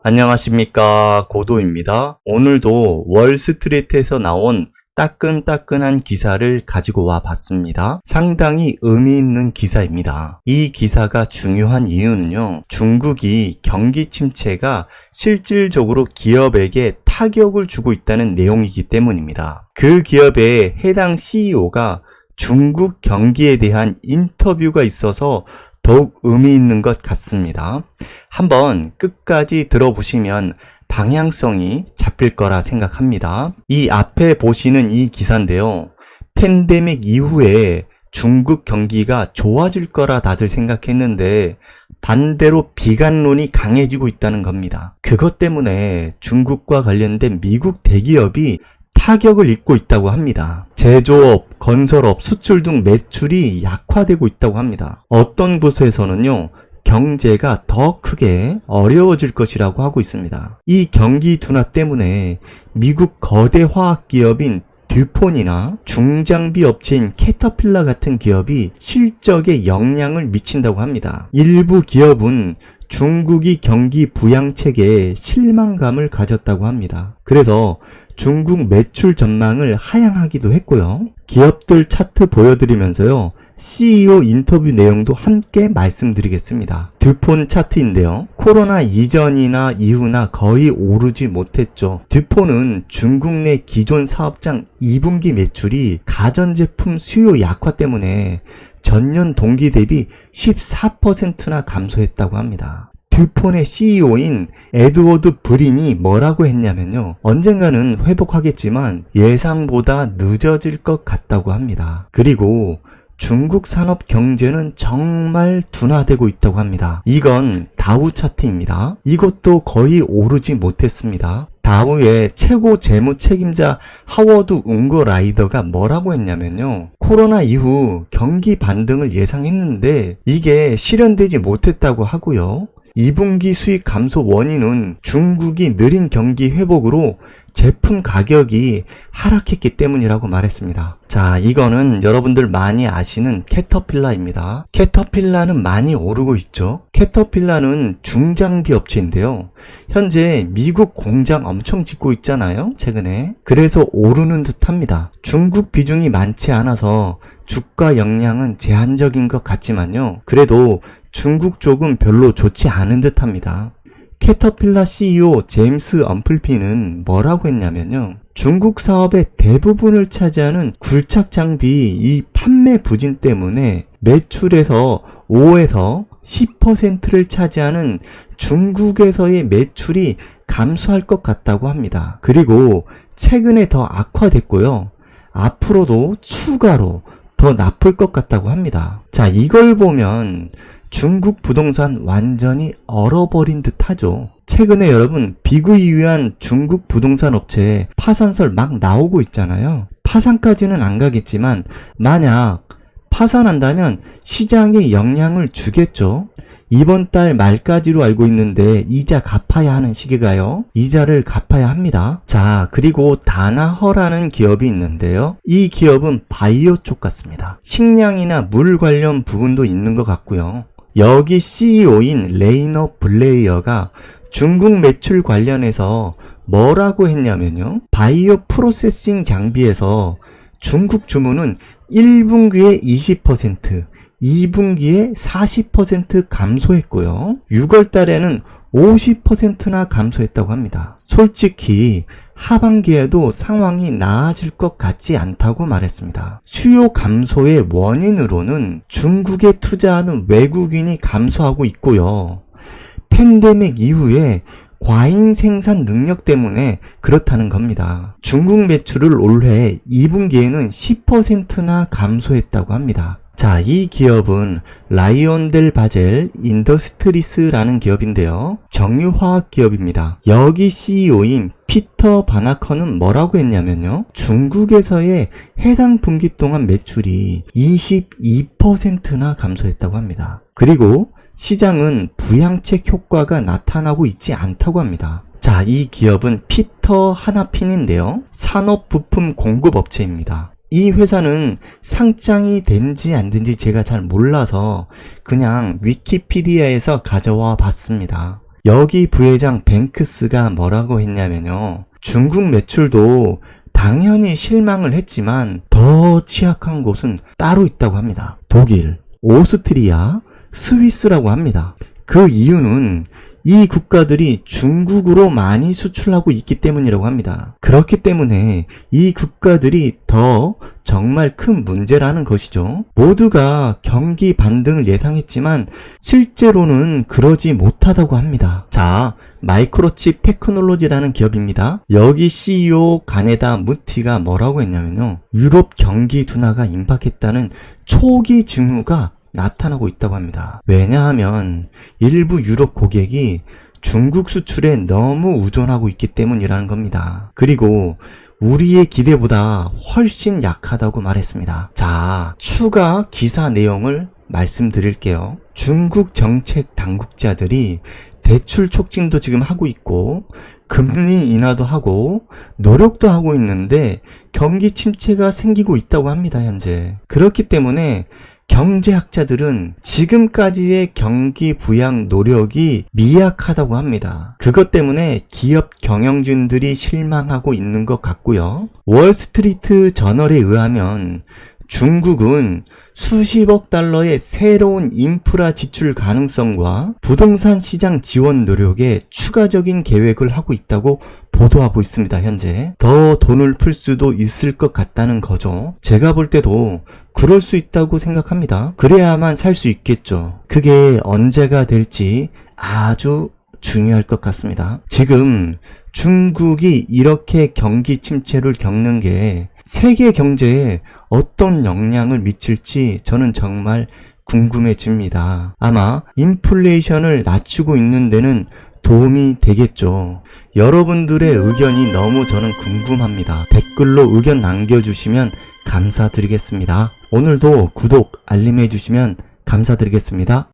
안녕하십니까, 고도입니다. 오늘도 월스트리트에서 나온 따끈따끈한 기사를 가지고 와 봤습니다. 상당히 의미 있는 기사입니다. 이 기사가 중요한 이유는요, 중국이 경기 침체가 실질적으로 기업에게 타격을 주고 있다는 내용이기 때문입니다. 그 기업의 해당 CEO가 중국 경기에 대한 인터뷰가 있어서 더욱 의미 있는 것 같습니다. 한번 끝까지 들어보시면 방향성이 잡힐 거라 생각합니다. 이 앞에 보시는 이 기사인데요. 팬데믹 이후에 중국 경기가 좋아질 거라 다들 생각했는데 반대로 비관론이 강해지고 있다는 겁니다. 그것 때문에 중국과 관련된 미국 대기업이 타격을 입고 있다고 합니다. 제조업, 건설업, 수출 등 매출이 약화되고 있다고 합니다. 어떤 곳에서는요, 경제가 더 크게 어려워질 것이라고 하고 있습니다. 이 경기 둔화 때문에 미국 거대 화학기업인 듀폰이나 중장비 업체인 캐터필러 같은 기업이 실적에 영향을 미친다고 합니다. 일부 기업은 중국이 경기 부양책에 실망감을 가졌다고 합니다. 그래서 중국 매출 전망을 하향하기도 했고요. 기업들 차트 보여드리면서요, CEO 인터뷰 내용도 함께 말씀드리겠습니다. 듀폰 차트인데요. 코로나 이전이나 이후나 거의 오르지 못했죠. 듀폰은 중국 내 기존 사업장 2분기 매출이 가전제품 수요 약화 때문에 전년 동기 대비 14%나 감소했다고 합니다. 듀폰의 CEO인 에드워드 브린이 뭐라고 했냐면요, 언젠가는 회복하겠지만 예상보다 늦어질 것 같다고 합니다. 그리고 중국 산업 경제는 정말 둔화되고 있다고 합니다. 이건 다우 차트입니다. 이것도 거의 오르지 못했습니다. 다우의 최고 재무 책임자 하워드 웅거라이더가 뭐라고 했냐면요, 코로나 이후 경기 반등을 예상했는데 이게 실현되지 못했다고 하고요. 2분기 수익 감소 원인은 중국이 느린 경기 회복으로 제품 가격이 하락했기 때문이라고 말했습니다. 자, 이거는 여러분들 많이 아시는 캐터필러입니다. 캐터필러는 많이 오르고 있죠. 캐터필러는 중장비 업체인데요. 현재 미국 공장 엄청 짓고 있잖아요, 최근에. 그래서 오르는 듯합니다. 중국 비중이 많지 않아서 주가 영향은 제한적인 것 같지만요, 그래도 중국 쪽은 별로 좋지 않은 듯합니다. 캐터필러 CEO 제임스 엄플피는 뭐라고 했냐면요, 중국 사업의 대부분을 차지하는 굴착 장비 이 판매 부진 때문에 매출에서 5에서 10%를 차지하는 중국에서의 매출이 감소할 것 같다고 합니다. 그리고 최근에 더 악화됐고요, 앞으로도 추가로 더 나쁠 것 같다고 합니다. 자, 이걸 보면 중국 부동산 완전히 얼어버린 듯 하죠. 최근에 여러분, 비구이유한 중국 부동산 업체 파산설 막 나오고 있잖아요. 파산까지는 안 가겠지만 만약 파산한다면 시장에 영향을 주겠죠. 이번 달 말까지로 알고 있는데 이자 갚아야 하는 시기가요, 이자를 갚아야 합니다. 자, 그리고 다나허라는 기업이 있는데요. 이 기업은 바이오 쪽 같습니다. 식량이나 물 관련 부분도 있는 것 같고요. 여기 CEO인 레이너 블레이어가 중국 매출 관련해서 뭐라고 했냐면요, 바이오 프로세싱 장비에서 중국 주문은 1분기에 20%, 2분기에 40% 감소했고요. 6월 달에는 50%나 감소했다고 합니다. 솔직히 하반기에도 상황이 나아질 것 같지 않다고 말했습니다. 수요 감소의 원인으로는 중국에 투자하는 외국인이 감소하고 있고요, 팬데믹 이후에 과잉 생산 능력 때문에 그렇다는 겁니다. 중국 매출을 올해 2분기에는 10%나 감소했다고 합니다. 자, 이 기업은 라이온델 바젤 인더스트리스라는 기업인데요. 정유화학 기업입니다. 여기 CEO인 피터 바나커는 뭐라고 했냐면요, 중국에서의 해당 분기 동안 매출이 22%나 감소했다고 합니다. 그리고 시장은 부양책 효과가 나타나고 있지 않다고 합니다. 자, 이 기업은 피터 하나핀인데요. 산업부품 공급업체입니다. 이 회사는 상장이 된지 안 된지 제가 잘 몰라서 그냥 위키피디아에서 가져와 봤습니다. 여기 부회장 뱅크스가 뭐라고 했냐면요. 중국 매출도 당연히 실망을 했지만 더 취약한 곳은 따로 있다고 합니다. 독일, 오스트리아, 스위스라고 합니다. 그 이유는 이 국가들이 중국으로 많이 수출하고 있기 때문이라고 합니다. 그렇기 때문에 이 국가들이 더 정말 큰 문제라는 것이죠. 모두가 경기 반등을 예상했지만 실제로는 그러지 못하다고 합니다. 자, 마이크로칩 테크놀로지라는 기업입니다. 여기 CEO 가네다 무티가 뭐라고 했냐면요. 유럽 경기 둔화가 임박했다는 초기 징후가 나타나고 있다고 합니다. 왜냐하면 일부 유럽 고객이 중국 수출에 너무 의존하고 있기 때문이라는 겁니다. 그리고 우리의 기대보다 훨씬 약하다고 말했습니다. 자, 추가 기사 내용을 말씀드릴게요. 중국 정책 당국자들이 대출 촉진도 지금 하고 있고 금리 인하도 하고 노력도 하고 있는데 경기 침체가 생기고 있다고 합니다. 현재. 그렇기 때문에 경제학자들은 지금까지의 경기 부양 노력이 미약하다고 합니다. 그것 때문에 기업 경영진들이 실망하고 있는 것 같고요. 월스트리트 저널에 의하면 중국은 수십억 달러의 새로운 인프라 지출 가능성과 부동산 시장 지원 노력에 추가적인 계획을 하고 있다고 보도하고 있습니다. 현재 더 돈을 풀 수도 있을 것 같다는 거죠. 제가 볼 때도 그럴 수 있다고 생각합니다. 그래야만 살 수 있겠죠. 그게 언제가 될지 아주 중요할 것 같습니다. 지금 중국이 이렇게 경기 침체를 겪는 게 세계 경제에 어떤 영향을 미칠지 저는 정말 궁금해집니다. 아마 인플레이션을 낮추고 있는 데는 도움이 되겠죠. 여러분들의 의견이 너무 저는 궁금합니다. 댓글로 의견 남겨주시면 감사드리겠습니다. 오늘도 구독, 알림해 주시면 감사드리겠습니다.